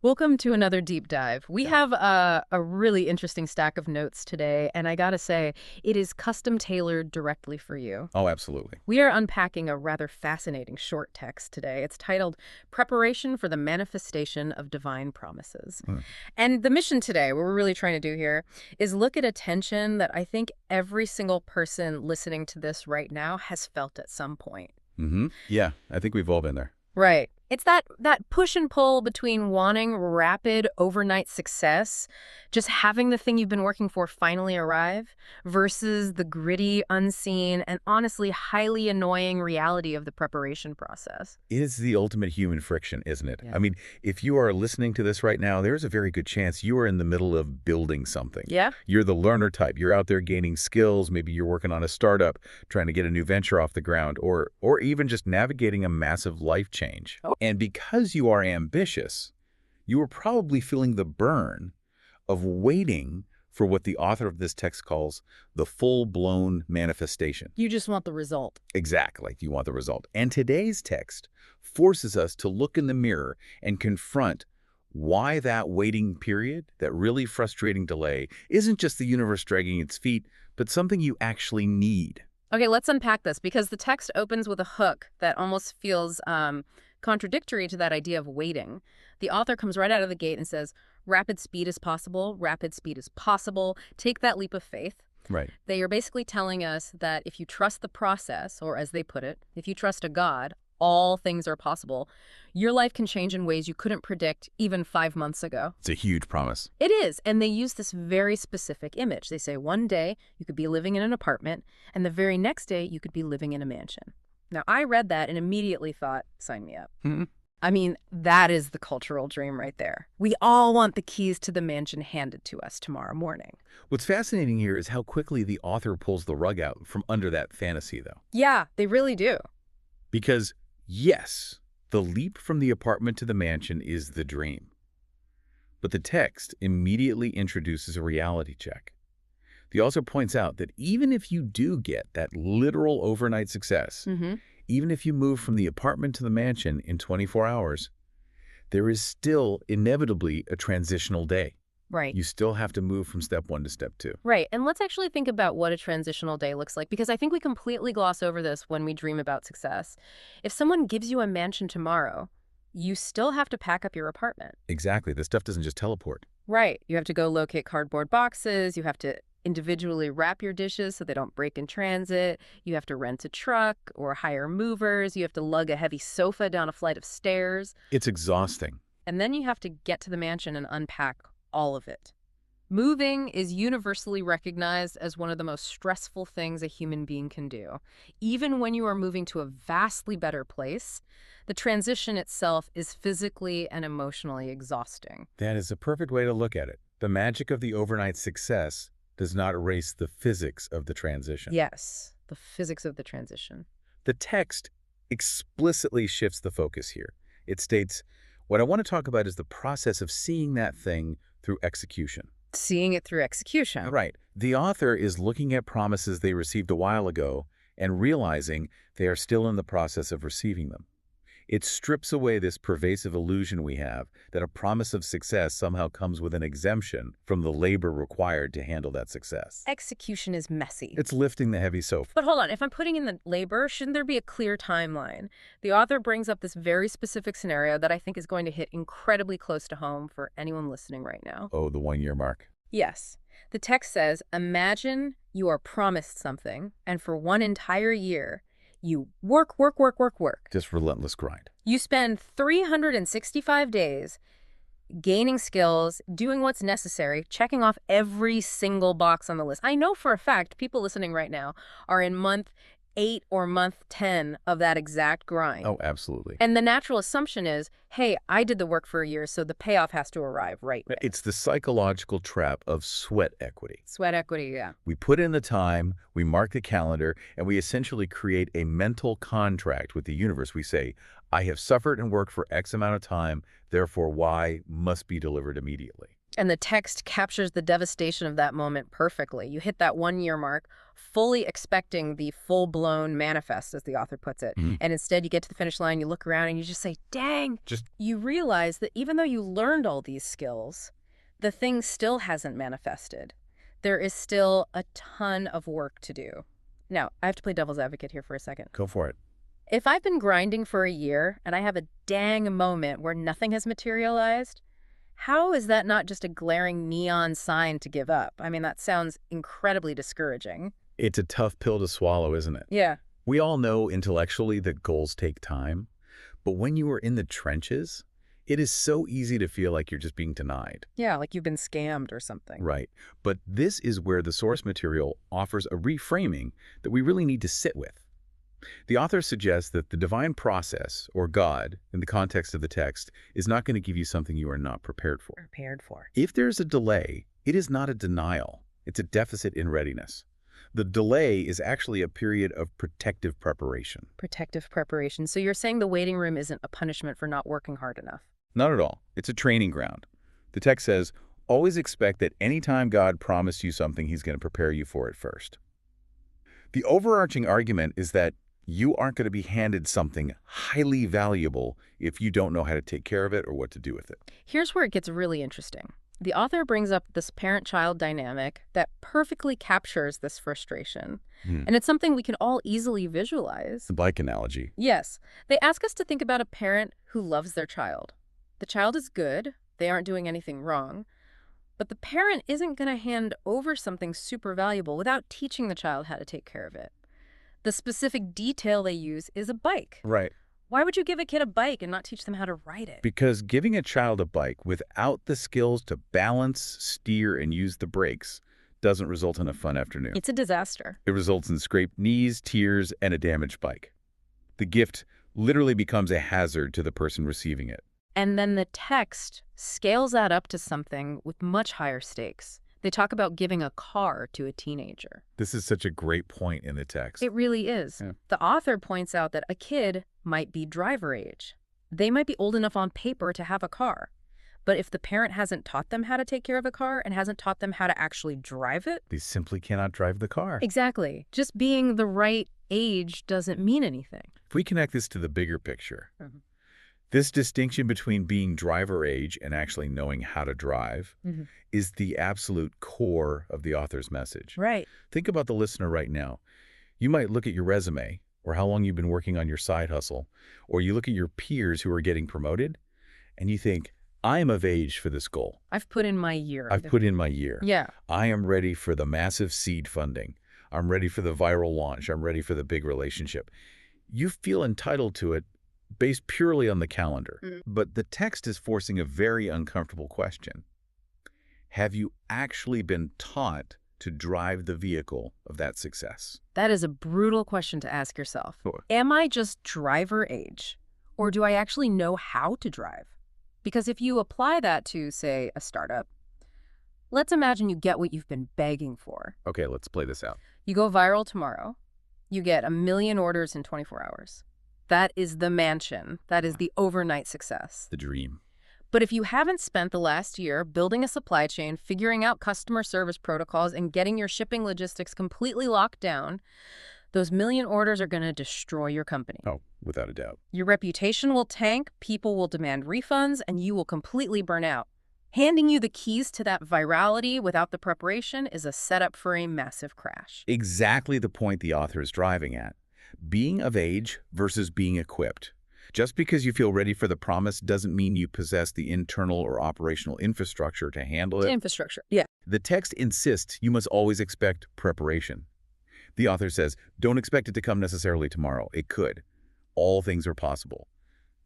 Welcome to another deep dive. We have a really interesting stack of notes today, and I gotta say, it is custom tailored directly for you. Oh, absolutely. We are unpacking a rather fascinating short text today. It's titled Preparation for the Manifestation of Divine Promises. Hmm. And the mission today, what we're really trying to do here, is look at a tension that I think every single person listening to this right now has felt at some point. Yeah, I think we've all been there. Right. It's that push and pull between wanting rapid overnight success, just having the thing you've been working for finally arrive, versus the gritty, unseen, and honestly highly annoying reality of the preparation process. It is the ultimate human friction, isn't it? Yeah. I mean, if you are listening to this right now, there's a very good chance you are in the middle of building something. Yeah? You're the learner type. You're out there gaining skills. Maybe you're working on a startup, trying to get a new venture off the ground, or even just navigating a massive life change. Oh. And because you are ambitious, you are probably feeling the burn of waiting for what the author of this text calls the full-blown manifestation. You just want the result. Exactly. You want the result. And today's text forces us to look in the mirror and confront why that waiting period, that really frustrating delay, isn't just the universe dragging its feet, but something you actually need. Okay, let's unpack this because the text opens with a hook that almost feels contradictory to that idea of waiting. The author comes right out of the gate and says, rapid speed is possible, rapid speed is possible, take that leap of faith. Right. They are basically telling us that if you trust the process, or as they put it, if you trust a God, all things are possible. Your life can change in ways you couldn't predict even 5 months ago. It's a huge promise. It is, and they use this very specific image. They say one day you could be living in an apartment, and the very next day you could be living in a mansion. Now, I read that and immediately thought, sign me up. I mean, that is the cultural dream right there. We all want the keys to the mansion handed to us tomorrow morning. What's fascinating here is how quickly the author pulls the rug out from under that fantasy, though. Yeah, they really do. Because, yes, the leap from the apartment to the mansion is the dream. But the text immediately introduces a reality check. The author points out that even if you do get that literal overnight success, even if you move from the apartment to the mansion in 24 hours, there is still inevitably a transitional day. Right. You still have to move from step 1 to step 2. Right. And let's actually think about what a transitional day looks like, because I think we completely gloss over this when we dream about success. If someone gives you a mansion tomorrow, you still have to pack up your apartment. Exactly. This stuff doesn't just teleport. Right. You have to go locate cardboard boxes. You have to individually wrap your dishes so they don't break in transit. You have to rent a truck or hire movers. You have to lug a heavy sofa down a flight of stairs. It's exhausting. And then you have to get to the mansion and unpack all of it. Moving is universally recognized as one of the most stressful things a human being can do. Even when you are moving to a vastly better place, the transition itself is physically and emotionally exhausting. That is a perfect way to look at it. The magic of the overnight success does not erase the physics of the transition. Yes, the physics of the transition. The text explicitly shifts the focus here. It states, what I want to talk about is the process of seeing that thing through execution. Seeing it through execution. Right. The author is looking at promises they received a while ago and realizing they are still in the process of receiving them. It strips away this pervasive illusion we have that a promise of success somehow comes with an exemption from the labor required to handle that success. Execution is messy. It's lifting the heavy sofa. But hold on, if I'm putting in the labor, shouldn't there be a clear timeline? The author brings up this very specific scenario that I think is going to hit incredibly close to home for anyone listening right now. Oh, the 1-year mark. Yes. The text says, imagine you are promised something, and for one entire year, you work. Just relentless grind. You spend 365 days gaining skills, doing what's necessary, checking off every single box on the list. I know for a fact people listening right now are in month 8 or month 10 of that exact grind. Oh, absolutely. And the natural assumption is, hey, I did the work for a year, so the payoff has to arrive right away. It's the psychological trap of sweat equity. Sweat equity, yeah. We put in the time, we mark the calendar, and we essentially create a mental contract with the universe. We say, I have suffered and worked for X amount of time, therefore Y must be delivered immediately. And the text captures the devastation of that moment perfectly. You hit that 1-year mark, fully expecting the full-blown manifest, as the author puts it. Mhm. And instead, you get to the finish line, you look around, and you just say, dang. Just You realize that even though you learned all these skills, the thing still hasn't manifested. There is still a ton of work to do. Now, I have to play devil's advocate here for a second. go for it. If I've been grinding for a year and I have a dang moment where nothing has materialized, how is that not just a glaring neon sign to give up? I mean, that sounds incredibly discouraging. It's a tough pill to swallow, isn't it? Yeah. We all know intellectually that goals take time, but when you are in the trenches, it is so easy to feel like you're just being denied. Yeah, like you've been scammed or something. Right. But this is where the source material offers a reframing that we really need to sit with. The author suggests that the divine process, or God, in the context of the text, is not going to give you something you are not prepared for. Prepared for. If there's a delay, it is not a denial. It's a deficit in readiness. The delay is actually a period of protective preparation. Protective preparation. So you're saying the waiting room isn't a punishment for not working hard enough? Not at all. It's a training ground. The text says, always expect that anytime God promised you something, he's going to prepare you for it first. The overarching argument is that you aren't going to be handed something highly valuable if you don't know how to take care of it or what to do with it. Here's where it gets really interesting. The author brings up this parent-child dynamic that perfectly captures this frustration. And it's something we can all easily visualize. The bike analogy. Yes. They ask us to think about a parent who loves their child. The child is good. They aren't doing anything wrong. But the parent isn't going to hand over something super valuable without teaching the child how to take care of it. The specific detail they use is a bike. Right. Why would you give a kid a bike and not teach them how to ride it? Because giving a child a bike without the skills to balance, steer, and use the brakes doesn't result in a fun afternoon. It's a disaster. It results in scraped knees, tears, and a damaged bike. The gift literally becomes a hazard to the person receiving it. And then the text scales that up to something with much higher stakes. They talk about giving a car to a teenager. This is such a great point in the text. It really is. Yeah. The author points out that a kid might be driver age. They might be old enough on paper to have a car. But if the parent hasn't taught them how to take care of a car and hasn't taught them how to actually drive it... They simply cannot drive the car. Exactly. Just being the right age doesn't mean anything. If we connect this to the bigger picture, this distinction between being driver age and actually knowing how to drive is the absolute core of the author's message. Right. Think about the listener right now. You might look at your resume or how long you've been working on your side hustle, or you look at your peers who are getting promoted, and you think, I am of age for this goal. I've put in my year. I've put in my year. Yeah. I am ready for the massive seed funding. I'm ready for the viral launch. I'm ready for the big relationship. You feel entitled to it based purely on the calendar. But the text is forcing a very uncomfortable question. Have you actually been taught to drive the vehicle of that success? That is a brutal question to ask yourself. Sure. Am I just driver age, or do I actually know how to drive? Because if you apply that to, say, a startup, let's imagine you get what you've been begging for. Okay, let's play this out. You go viral tomorrow. You get 1 million orders in 24 hours. That is the mansion. That is the overnight success. The dream. But if you haven't spent the last year building a supply chain, figuring out customer service protocols, and getting your shipping logistics completely locked down, those 1 million orders are going to destroy your company. Oh, without a doubt. Your reputation will tank, people will demand refunds, and you will completely burn out. Handing you the keys to that virality without the preparation is a setup for a massive crash. Exactly the point the author is driving at. Being of age versus being equipped. Just because you feel ready for the promise doesn't mean you possess the internal or operational infrastructure to handle it. Infrastructure, yeah. The text insists you must always expect preparation. The author says, don't expect it to come necessarily tomorrow. It could. All things are possible.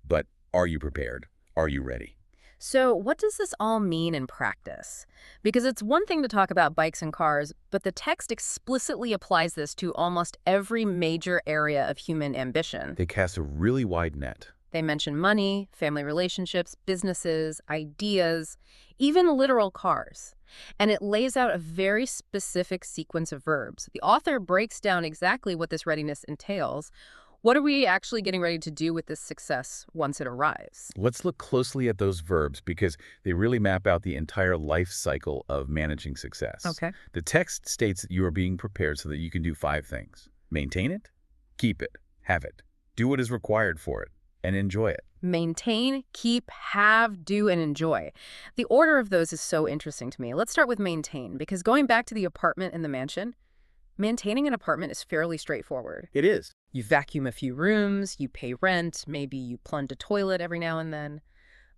But are you prepared? Are you ready? So what does this all mean in practice? Because it's one thing to talk about bikes and cars, but the text explicitly applies this to almost every major area of human ambition. They cast a really wide net. They mention money, family relationships, businesses, ideas, even literal cars. And it lays out a very specific sequence of verbs. The author breaks down exactly what this readiness entails, What are we actually getting ready to do with this success once it arrives? Let's look closely at those verbs because they really map out the entire life cycle of managing success. Okay. The text states that you are being prepared so that you can do 5 things. Maintain it, keep it, have it, do what is required for it, and enjoy it. Maintain, keep, have, do, and enjoy. The order of those is so interesting to me. Let's start with maintain, because going back to the apartment and the mansion, maintaining an apartment is fairly straightforward. It is. You vacuum a few rooms, you pay rent, maybe you plunge a toilet every now and then.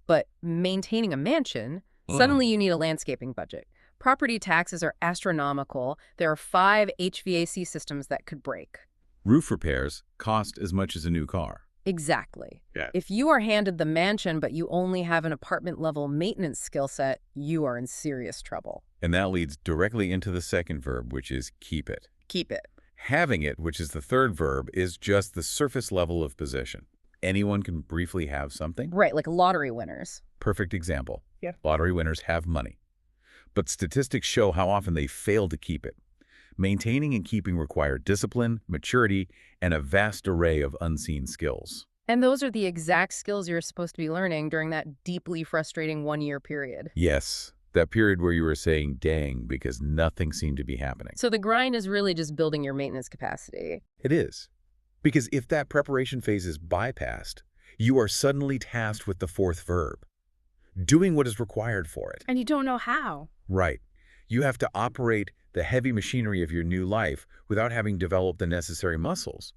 But maintaining a mansion, suddenly you need a landscaping budget. Property taxes are astronomical. There are 5 HVAC systems that could break. Roof repairs cost as much as a new car. Exactly. Yeah. If you are handed the mansion but you only have an apartment-level maintenance skill set, you are in serious trouble. And that leads directly into the second verb, which is keep it. Keep it. Having it, which is the third verb, is just the surface level of possession. Anyone can briefly have something. Right, like lottery winners. Perfect example. Yeah. Lottery winners have money. But statistics show how often they fail to keep it. Maintaining and keeping require discipline, maturity, and a vast array of unseen skills. And those are the exact skills you're supposed to be learning during that deeply frustrating one-year period. Yes, that period where you were saying, dang, because nothing seemed to be happening. So the grind is really just building your maintenance capacity. It is. Because if that preparation phase is bypassed, you are suddenly tasked with the fourth verb, doing what is required for it. And you don't know how. Right. You have to operate the heavy machinery of your new life without having developed the necessary muscles.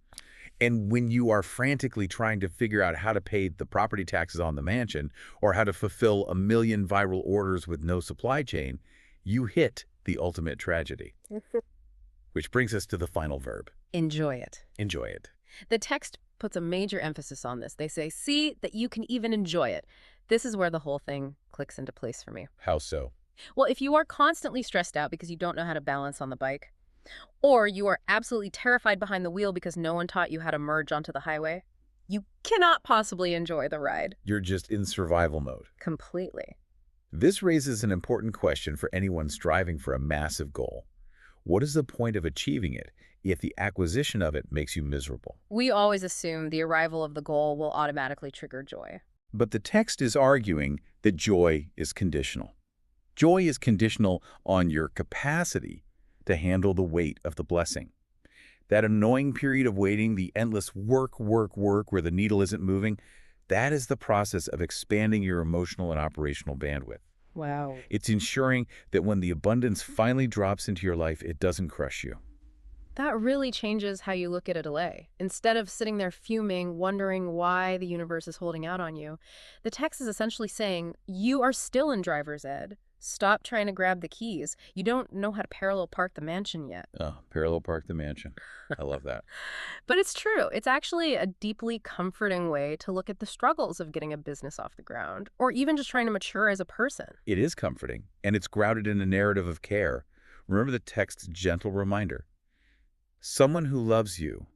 And when you are frantically trying to figure out how to pay the property taxes on the mansion or how to fulfill a million viral orders with no supply chain, you hit the ultimate tragedy. Which brings us to the final verb. Enjoy it. Enjoy it. The text puts a major emphasis on this. They say, see that you can even enjoy it. This is where the whole thing clicks into place for me. How so? Well, if you are constantly stressed out because you don't know how to balance on the bike, or you are absolutely terrified behind the wheel because no one taught you how to merge onto the highway, you cannot possibly enjoy the ride. You're just in survival mode. Completely. This raises an important question for anyone striving for a massive goal. What is the point of achieving it if the acquisition of it makes you miserable? We always assume the arrival of the goal will automatically trigger joy. But the text is arguing that joy is conditional. Joy is conditional on your capacity to handle the weight of the blessing. That annoying period of waiting, the endless work where the needle isn't moving, that is the process of expanding your emotional and operational bandwidth. Wow. It's ensuring that when the abundance finally drops into your life, it doesn't crush you. That really changes how you look at a delay. Instead of sitting there fuming, wondering why the universe is holding out on you, the text is essentially saying, you are still in driver's ed. Stop trying to grab the keys. You don't know how to parallel park the mansion yet. Oh, parallel park the mansion. I love that. But it's true. It's actually a deeply comforting way to look at the struggles of getting a business off the ground, or even just trying to mature as a person. It is comforting, and it's grounded in a narrative of care. Remember the text's gentle reminder. Someone who loves you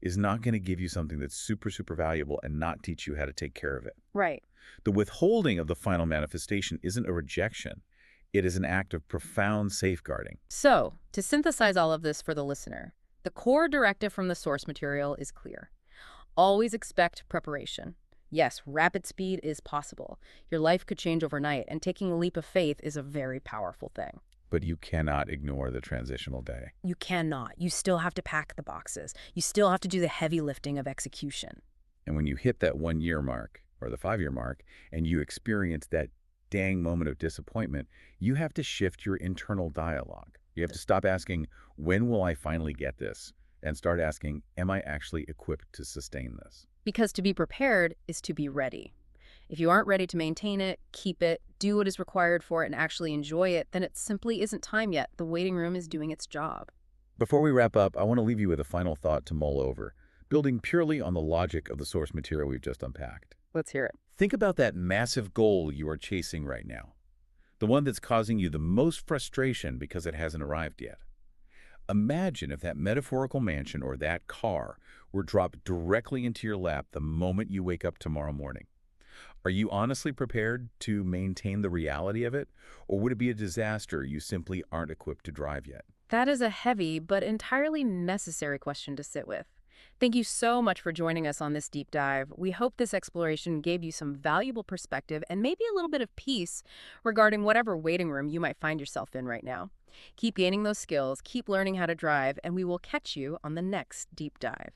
is not going to give you something that's super valuable and not teach you how to take care of it. Right. The withholding of the final manifestation isn't a rejection. It is an act of profound safeguarding. So, to synthesize all of this for the listener, the core directive from the source material is clear. Always expect preparation. Yes, rapid speed is possible. Your life could change overnight, and taking a leap of faith is a very powerful thing. But you cannot ignore the transitional day. You cannot. You still have to pack the boxes. You still have to do the heavy lifting of execution. And when you hit that 1-year mark, or the 5-year mark, and you experience that dang moment of disappointment, you have to shift your internal dialogue. You have to stop asking, when will I finally get this? And start asking, am I actually equipped to sustain this? Because to be prepared is to be ready. If you aren't ready to maintain it, keep it, do what is required for it, and actually enjoy it, then it simply isn't time yet. The waiting room is doing its job. Before we wrap up, I want to leave you with a final thought to mull over, building purely on the logic of the source material we've just unpacked. Let's hear it. Think about that massive goal you are chasing right now, the one that's causing you the most frustration because it hasn't arrived yet. Imagine if that metaphorical mansion or that car were dropped directly into your lap the moment you wake up tomorrow morning. Are you honestly prepared to maintain the reality of it, or would it be a disaster you simply aren't equipped to drive yet? That is a heavy but entirely necessary question to sit with. Thank you so much for joining us on this deep dive. We hope this exploration gave you some valuable perspective and maybe a little bit of peace regarding whatever waiting room you might find yourself in right now. Keep gaining those skills, keep learning how to drive, and we will catch you on the next deep dive.